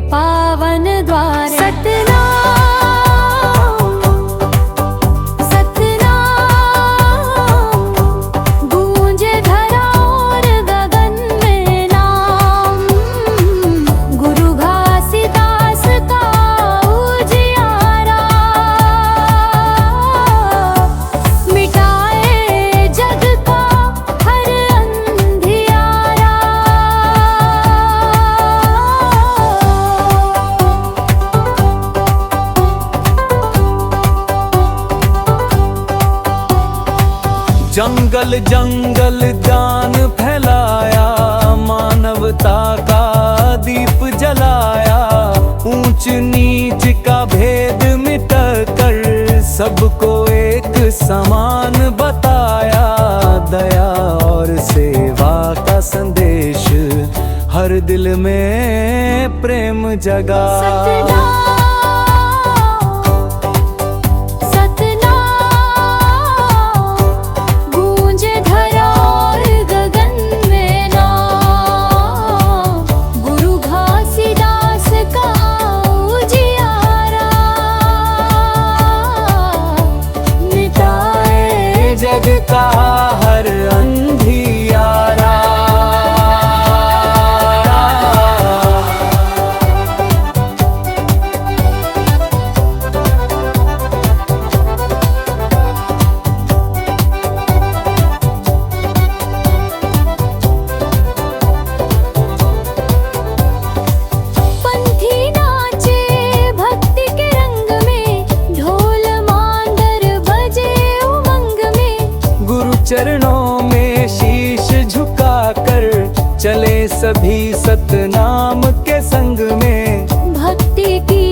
पावन द्वार। सतनाम गूंजे धरा और गगन में नाम, गुरु घासीदास का उजियारा, मिटाए जग का हर अंधियारा। जंगल जंगल ज्ञान फैलाया, मानवता का दीप जलाया, ऊंच नीच का भेद मिटाकर सबको एक समान बताया। दया और सेवा का संदेश हर दिल में प्रेम जगा। जग का हर अंधियारा। पंथी नाचे भक्ति के रंग में, ढोल मांदर बजे उमंग में। गुरु चरणों में शीश झुकाकर चले सभी सतनाम के संग में। भक्ति की